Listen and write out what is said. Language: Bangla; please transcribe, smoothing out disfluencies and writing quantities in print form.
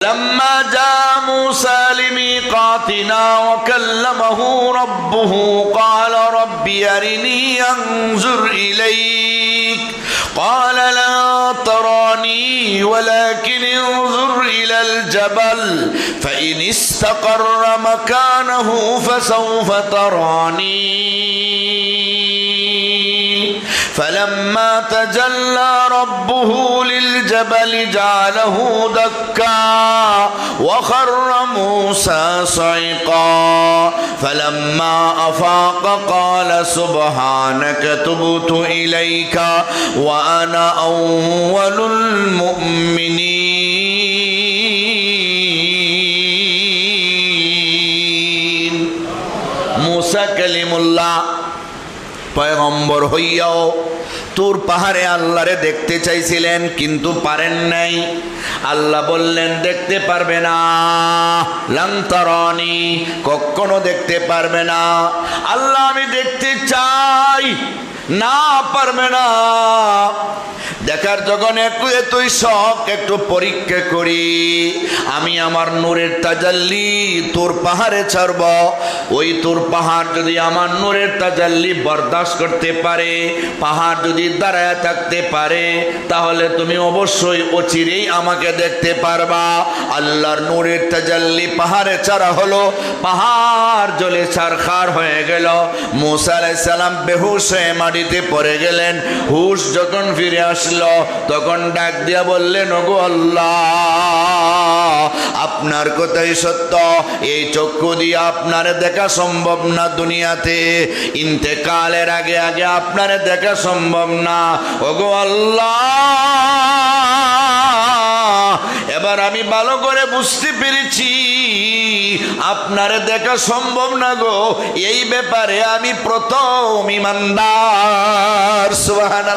لما جاء موسى لميقاتنا وكلمه ربه قال رب أرني أنظر إليك قال لا تراني ولكن انظر إلى الجبل فإن استقر مكانه فسوف تراني فلما تجلى ربه للجبل جعله دكا وخر موسى صعقا فلما أفاق قال سبحانك تبت إليك وأنا أول المؤمنين موسى كلم الله পয়গম্বর হইয়াও তুর পাহাড়ে আল্লাহরে দেখতে চাইছিলেন, কিন্তু পারেন নাই। আল্লাহ বললেন দেখতে পারবে না, লান তারানি, কখনো দেখতে পারবে না। আল্লাহ আমি দেখতে চাই, না পারবে না। দেখার যখন এতই শখ, একটু পরীক্ষা করি। আমি আমার নূরের তাজাল্লি তোর পাহাড়ে ছাড়ব। ওই তোর পাহাড় যদি আমার নূরের তাজাল্লি বরদাস্ত করতে পারে, পাহাড় যদি দাঁড়ায় থাকতে পারে, তাহলে তুমি অবশ্যই অচিরেই আমাকে দেখতে পারবা। আল্লাহর নূরের তাজাল্লি পাহাড়ে ছাড়া হলো, পাহাড় জ্বলে ছারখার হয়ে গেল। মুসা আলাইহিস সালাম বেহুশ হয়ে মাটিতে পড়ে গেলেন। হুশ যখন ফিরে আসলো তখন ডাক দিয়া বললেন, ওগো আল্লাহ, আপনার কথাই সত্য, এই চক্ষু দিয়ে আপনার দেখা সম্ভব না দুনিয়াতে, ইন্তেকালের আগে আগে আপনার দেখা সম্ভব না। ওগো আল্লাহ, এবার আমি ভালো করে বুঝতে পেরেছি আপনার দেখা সম্ভব না গো, এই ব্যাপারে আমি প্রথম ঈমানদার। সুবহানাল্লাহ।